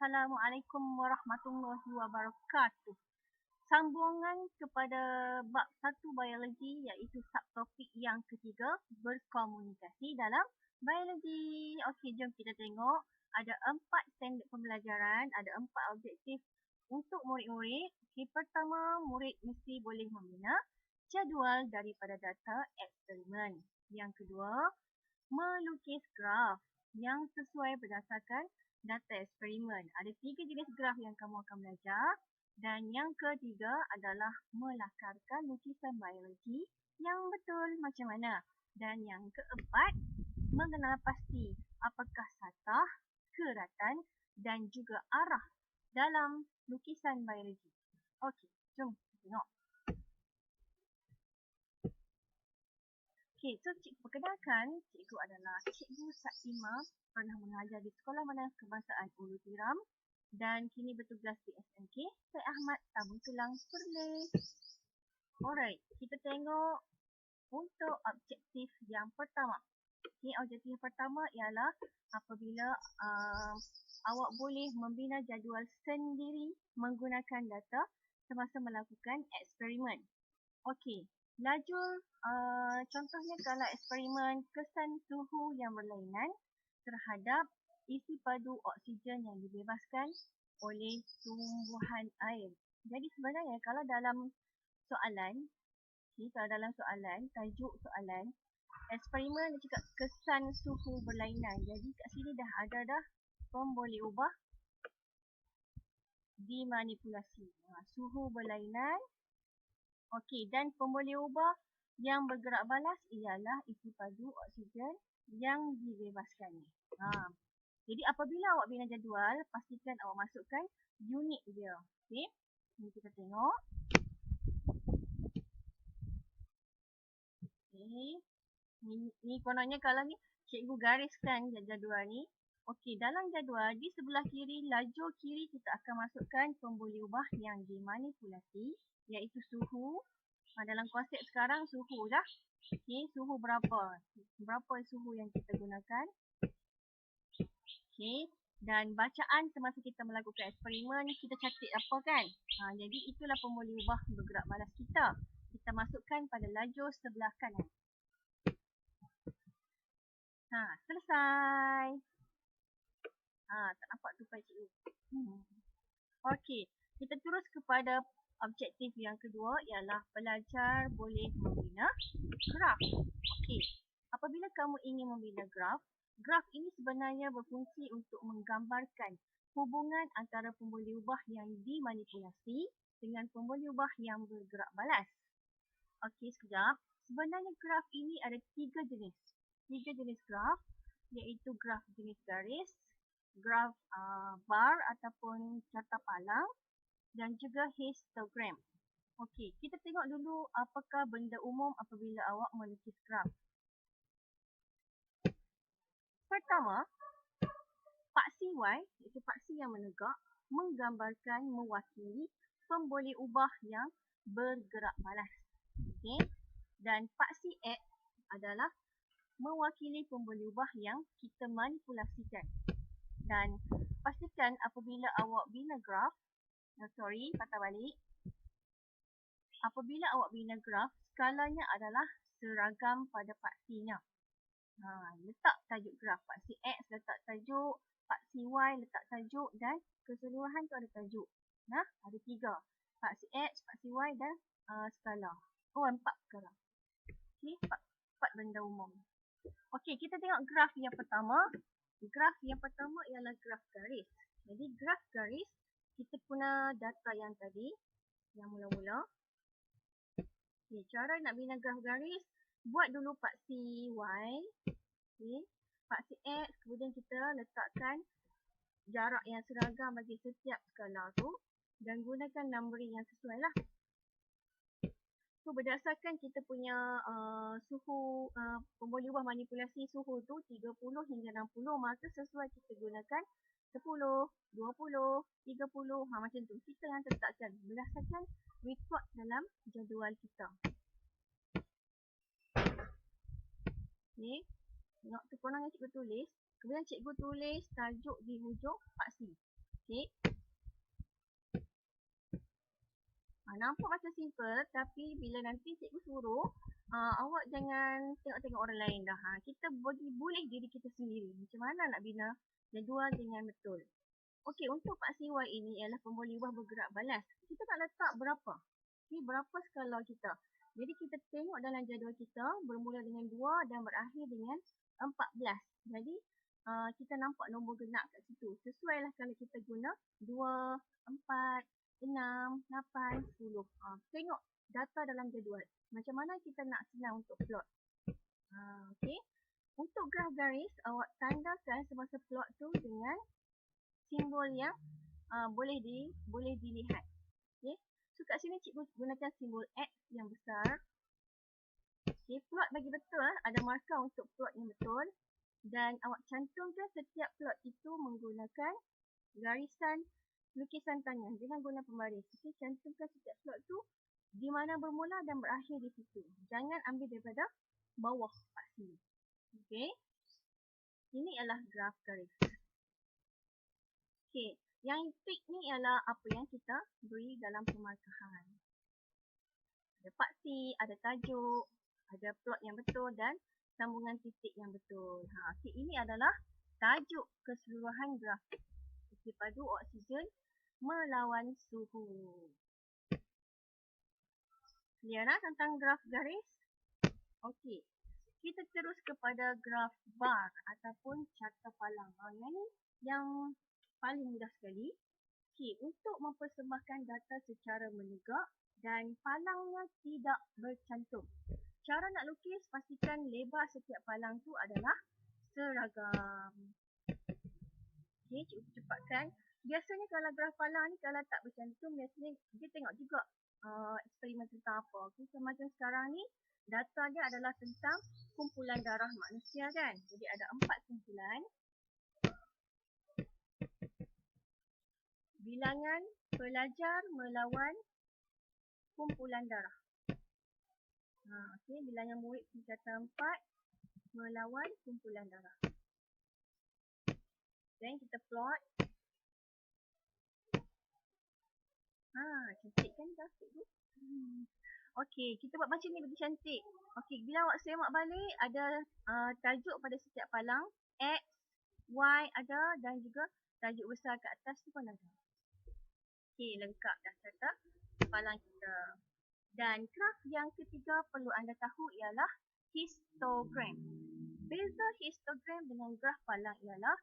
Assalamualaikum warahmatullahi wabarakatuh. Sambungan kepada bab 1 biologi iaitu subtopik yang ketiga, berkomunikasi dalam biologi. Okey, jom kita tengok. Ada 4 standard pembelajaran, ada 4 objektif untuk murid-murid. Okey, pertama, murid mesti boleh membina jadual daripada data eksperimen. Yang kedua, melukis graf yang sesuai berdasarkan data eksperimen. Ada 3 jenis graf yang kamu akan belajar. Dan yang ketiga adalah melakarkan lukisan biologi yang betul macam mana. Dan yang keempat, mengenal pasti apakah satah, keratan dan juga arah dalam lukisan biologi. Okey, jom kita tengok. Okey, so cikgu perkenalkan, cikgu adalah Cikgu Saimah, pernah mengajar di Sekolah Menengah Kebangsaan Ulu Tiram dan kini bertugas di SMK Syed Ahmad Tabung Tulang, Perlis. Alright, kita tengok untuk objektif yang pertama. Okay, objektif yang pertama ialah apabila awak boleh membina jadual sendiri menggunakan data semasa melakukan eksperimen. Okey, laju contohnya kalau eksperimen kesan suhu yang berlainan terhadap isi padu oksigen yang dibebaskan oleh tumbuhan air. Jadi sebenarnya kalau dalam soalan, kalau dalam soalan, tajuk soalan, eksperimen dia cakap kesan suhu berlainan. Jadi kat sini dah ada dah boleh ubah dimanipulasi. Suhu berlainan. Okey, dan pemboleh ubah yang bergerak balas ialah isi padu oksigen yang dibebaskan. Jadi apabila awak bina jadual, pastikan awak masukkan unit dia. Okey, ini kita tengok. Okey, ni kononnya kalau ni cikgu gariskan jadual ni. Okey, dalam jadual di sebelah kiri, lajur kiri kita akan masukkan pemboleh ubah yang dimanipulasi iaitu suhu. Dalam konsep sekarang suhu dah. Okey, suhu berapa? Berapa suhu yang kita gunakan? Okey, dan bacaan semasa kita melakukan eksperimen kita catat apa kan? Jadi itulah pemboleh ubah bergerak balas kita. Kita masukkan pada lajur sebelah kanan. Selesai. Tak nampak tupai cikgu. Okey, kita terus kepada objektif yang kedua ialah pelajar boleh membina graf. Okey, apabila kamu ingin membina graf, graf ini sebenarnya berfungsi untuk menggambarkan hubungan antara pemboleh ubah yang dimanipulasi dengan pemboleh ubah yang bergerak balas. Okey, sekejap. Sebenarnya graf ini ada 3 jenis. 3 jenis graf iaitu graf jenis garis, graf bar ataupun carta palang dan juga histogram. Okey, kita tengok dulu apakah benda umum apabila awak melukis graf. Pertama, paksi Y iaitu paksi yang menegak menggambarkan mewakili pemboleh ubah yang bergerak balas. Okey, dan paksi X adalah mewakili pemboleh ubah yang kita manipulasikan. Dan pastikan apabila awak bina graf, patah balik. Apabila awak bina graf, skalanya adalah seragam pada paksinya. Letak tajuk graf. Paksi X letak tajuk, paksi Y letak tajuk dan keseluruhan tu ada tajuk. Ada 3. Paksi X, paksi Y dan skala. 4 sekarang. Okey, 4 benda umum. Okey, kita tengok graf yang pertama. Graf yang pertama ialah graf garis. Jadi graf garis, kita guna data yang tadi, yang mula-mula. Okay, cara nak bina graf garis, buat dulu paksi Y. Okay, paksi X, kemudian kita letakkan jarak yang seragam bagi setiap skala tu dan gunakan numbering yang sesuai lah. So berdasarkan kita punya suhu, pemboleh ubah manipulasi suhu tu 30 hingga 60, maka sesuai kita gunakan 10, 20, 30, macam tu. Kita yang letakkan berdasarkan record dalam jadual kita. Okay, tengok tu korang yang cikgu tulis. Kemudian cikgu tulis tajuk di hujung paksi. Okay, Nampak macam simple, tapi bila nanti cikgu suruh, awak jangan tengok-tengok orang lain dah. Kita boleh diri kita sendiri. Macam mana nak bina jadual dengan betul. Okey, untuk paksi Y ini ialah pemboleh buah bergerak balas. Kita nak letak berapa? Okay, berapa skala kita? Jadi kita tengok dalam jadual kita bermula dengan 2 dan berakhir dengan 14. Jadi kita nampak nombor genap kat situ. Sesuailah kalau kita guna 2, 4, 6, 8, 10. Tengok data dalam jadual. Macam mana kita nak senang untuk plot. Okey. Untuk graf garis, awak tandakan semasa plot tu dengan simbol yang boleh dilihat. Okey. So kat sini cikgu gunakan simbol X yang besar. Okey, plot bagi betul, ada markah untuk plot yang betul. Dan awak cantumkan setiap plot itu menggunakan garisan lukisan tangan. Jangan guna pembaris. Okey, cantumkan setiap plot tu di mana bermula dan berakhir di situ. Jangan ambil daripada bawah paksi. Okey. Ini adalah graf garis. Okey, yang tik ni ialah apa yang kita beri dalam pemarkahan. Ada paksi, ada tajuk, ada plot yang betul dan sambungan titik yang betul. Okey, ini adalah tajuk keseluruhan graf. Okey, padu oksigen melawan suhu. Clear tentang graf garis? Okey, kita terus kepada graf bar ataupun carta palang. Yang ni yang paling mudah sekali. Okey, untuk mempersembahkan data secara menegak dan palangnya tidak bercantum. Cara nak lukis, pastikan lebar setiap palang tu adalah seragam. Okey, cikgu cepatkan. Biasanya kalau graf palang ni kalau tak bercantum, biasanya dia tengok juga eksperimen tentang apa. Okey, macam sekarang ni data dia adalah tentang kumpulan darah manusia kan. Jadi ada 4 kumpulan. Bilangan pelajar melawan kumpulan darah. Okey, bilangan murid tingkatan 4 melawan kumpulan darah. Dan kita plot. Cantik kan grafik tu? Okey, kita buat macam ni bagi cantik. Okey, bila awak semak balik ada tajuk pada setiap palang. X, Y ada dan juga tajuk besar kat atas tu pun ada. Okey, lengkap dah data palang kita. Dan graf yang ketiga perlu anda tahu ialah histogram. Beza histogram dengan graf palang ialah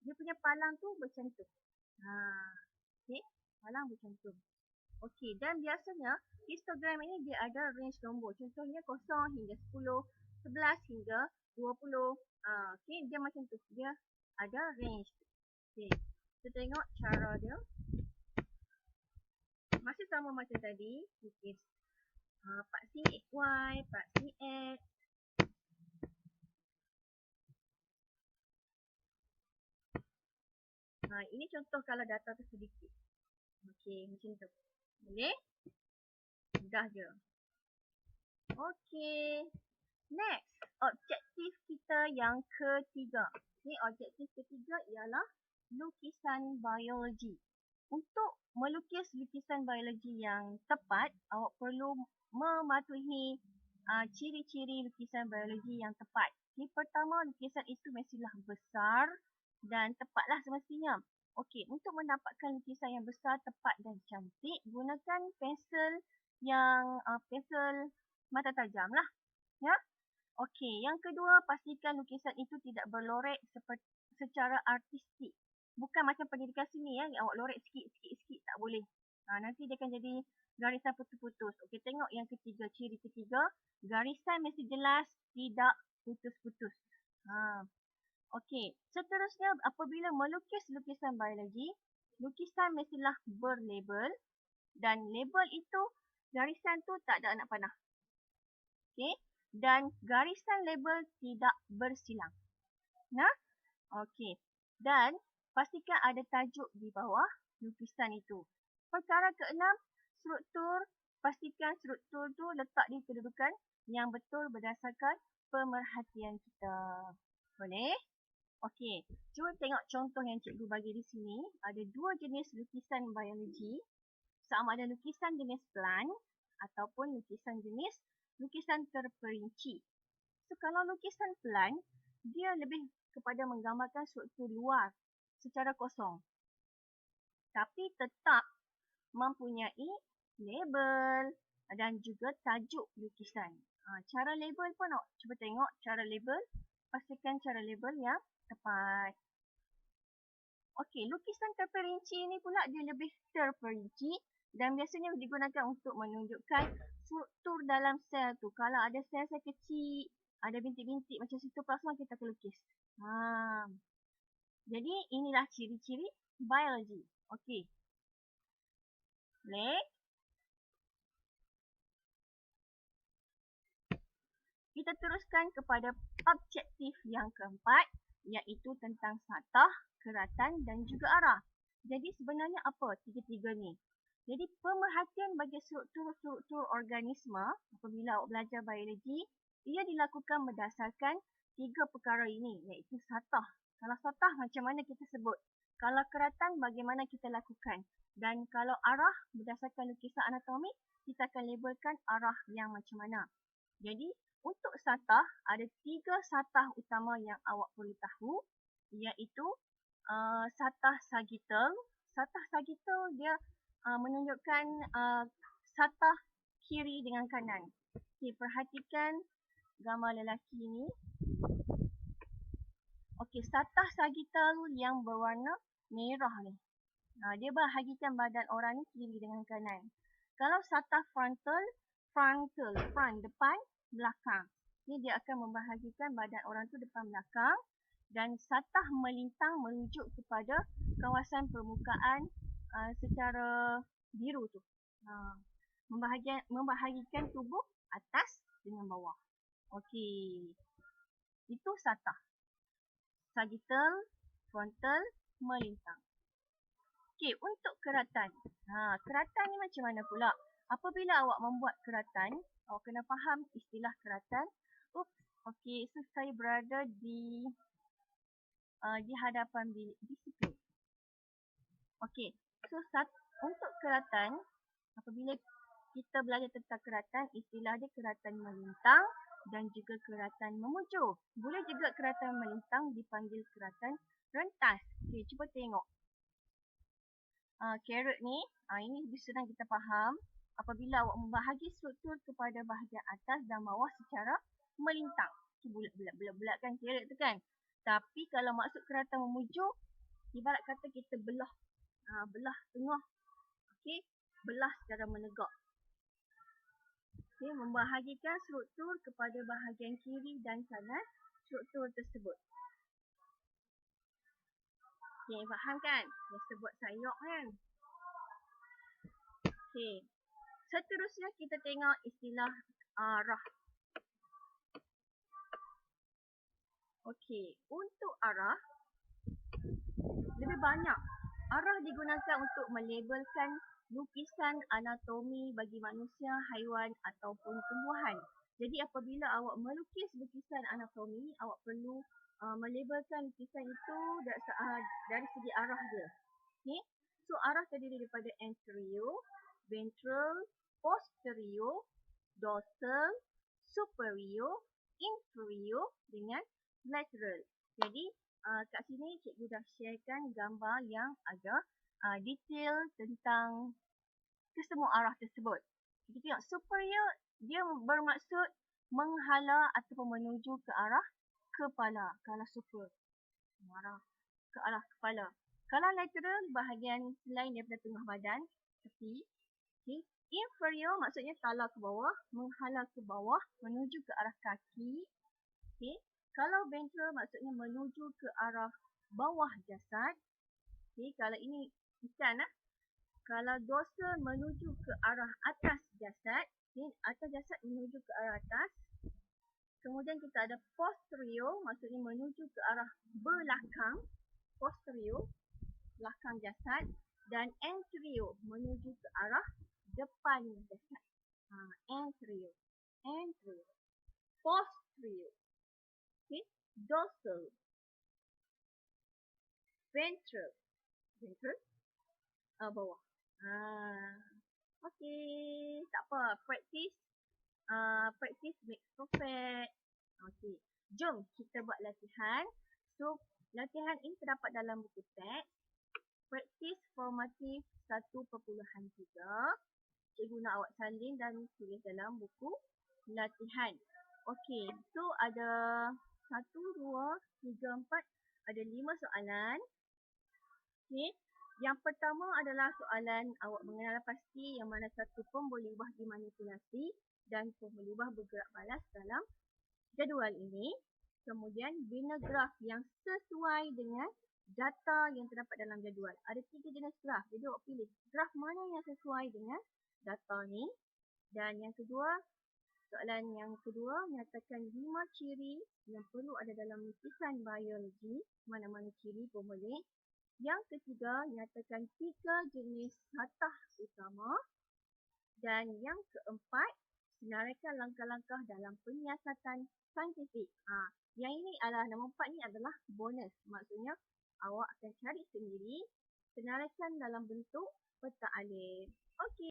dia punya palang tu bercantum. Okey, palang bercantum. Okey, dan biasanya histogram ini dia ada range nombor. Contohnya 0 hingga 10, 11 hingga 20. Okey, dia macam tu. Dia ada range. Okey, kita tengok cara dia. Masih sama macam tadi, lukis paksi Y, paksi X. Ini contoh kalau data tu sedikit. Okey, macam tu. Boleh? Mudah je. Okey. Next, objektif kita yang ketiga. Ni objektif ketiga ialah lukisan biologi. Untuk melukis lukisan biologi yang tepat, awak perlu mematuhi ciri-ciri lukisan biologi yang tepat. Okay, pertama, lukisan itu mestilah besar dan tepatlah semestinya. Okey, untuk mendapatkan lukisan yang besar, tepat dan cantik, gunakan pensel yang pensel mata tajam lah. Ya. Okey, yang kedua, pastikan lukisan itu tidak berlorek secara artistik. Bukan macam pendidikan sini yang awak lorek sikit tak boleh. Nanti dia akan jadi garisan putus-putus. Okey, tengok yang ketiga, ciri ketiga, garisan mesti jelas, tidak putus-putus. Okey, seterusnya apabila melukis lukisan biologi, lukisan mestilah berlabel dan label itu garisan tu tak ada anak panah. Okey, dan garisan label tidak bersilang. Okey, dan pastikan ada tajuk di bawah lukisan itu. Perkara keenam, struktur. Pastikan struktur tu letak di kedudukan yang betul berdasarkan pemerhatian kita. Boleh? Okey, cuba tengok contoh yang cikgu bagi di sini. Ada 2 jenis lukisan biologi. sama ada lukisan jenis plan ataupun lukisan terperinci. So kalau lukisan plan, dia lebih kepada menggambarkan struktur luar secara kosong. Tapi tetap mempunyai label dan juga tajuk lukisan. Cara label pun awak cuba tengok cara label. Pastikan cara label yang tepat. Okey, lukisan terperinci ni pula dia lebih terperinci dan biasanya digunakan untuk menunjukkan struktur dalam sel tu. Kalau ada sel-sel kecil, ada bintik-bintik macam sitoplasma, kita akan lukis. Jadi inilah ciri-ciri biologi. Okey. Boleh? Kita teruskan kepada objektif yang keempat, iaitu tentang satah, keratan dan juga arah. Jadi sebenarnya apa tiga-tiga ni? Jadi pemerhatian bagi struktur-struktur organisma apabila awak belajar biologi, ia dilakukan berdasarkan tiga perkara ini, iaitu satah. Kalau satah macam mana kita sebut? Kalau keratan bagaimana kita lakukan? Dan kalau arah berdasarkan lukisan anatomi, kita akan labelkan arah yang macam mana. Jadi untuk satah, ada tiga satah utama yang awak perlu tahu, iaitu satah sagittal. Satah sagittal dia menunjukkan satah kiri dengan kanan. Okey, perhatikan gambar lelaki ini. Okey, satah sagittal yang berwarna merah ni. Dia bahagikan badan orang ni kiri dengan kanan. Kalau satah frontal, front depan, belakang. Ini dia akan membahagikan badan orang tu depan belakang, dan satah melintang merujuk kepada kawasan permukaan secara biru tu. Membahagikan tubuh atas dengan bawah. Okey. Itu satah. Sagittal, frontal, melintang. Okey, untuk keratan. Keratan ni macam mana pula? Apabila awak membuat keratan, awak kena faham istilah keratan. Okey, so saya berada di hadapan bilik disiplin. Okey, so untuk keratan, apabila kita belajar tentang keratan, istilah dia keratan melintang dan juga keratan memuju. Boleh juga keratan melintang dipanggil keratan rentas. Okey, cuba tengok. Carrot ni, ini lebih senang kita faham. Apabila awak membahagi struktur kepada bahagian atas dan bawah secara melintang. Bulat-bulat kan carrot tu kan. Tapi kalau maksud keratan memuju, ibarat kata kita belah tengah. Okey, belah secara menegak. Okey, membahagikan struktur kepada bahagian kiri dan kanan struktur tersebut. Okey, faham kan? Biasa buat sayok kan? Okey. Seterusnya kita tengok istilah arah. Okey, untuk arah lebih banyak. Arah digunakan untuk melabelkan lukisan anatomi bagi manusia, haiwan ataupun tumbuhan. Jadi apabila awak melukis lukisan anatomi, awak perlu melabelkan lukisan itu dari segi arah dia. Okey. So arah terdiri daripada anterior, ventral, posterior, dorsal, superior, inferior dengan lateral. Jadi kat sini cikgu dah sharekan gambar yang agak detail tentang kesemua arah tersebut. Kita tengok superior, dia bermaksud menghala ataupun menuju ke arah kepala. Kalau super, arah ke arah kepala. Kalau lateral, bahagian selain daripada tengah badan, tepi. Okay. Inferior maksudnya tala ke bawah, menghala ke bawah, menuju ke arah kaki. Okay. Kalau ventral maksudnya menuju ke arah bawah jasad. Okay. Kalau ini ikan Kalau dorsal menuju ke arah atas jasad. Okay. Atas jasad menuju ke arah atas. Kemudian kita ada posterior maksudnya menuju ke arah belakang. Posterior, belakang jasad. Dan anterior menuju ke arah depan jasad. Anterior. Posterior. Okay. Dorsal. Ventral. Bawah. Okey, tak apa. Practice makes perfect. Okey. Jom kita buat latihan. So, latihan ini terdapat dalam buku teks. Practice formative 1.3. Cikgu nak awak salin dan tulis dalam buku latihan. Okey, so ada 1, 2, 3, 4, ada 5 soalan. Okey, yang pertama adalah soalan awak mengenal pasti yang mana satu pom boleh ubah dimanipulasi dan pom boleh ubah bergerak balas dalam jadual ini. Kemudian bina graf yang sesuai dengan data yang terdapat dalam jadual. Ada 3 jenis graf. Jadi awak pilih graf mana yang sesuai dengan data ni. Dan yang kedua, soalan yang kedua nyatakan 5 ciri yang perlu ada dalam lukisan biologi. Mana-mana ciri pun boleh. Yang ketiga, nyatakan 3 jenis satah utama. Dan yang keempat, senaraikan langkah-langkah dalam penyiasatan saintifik. Yang ini adalah, nombor 4 ni adalah bonus. Maksudnya, awak akan cari sendiri, senaraikan dalam bentuk peta alif. Okey.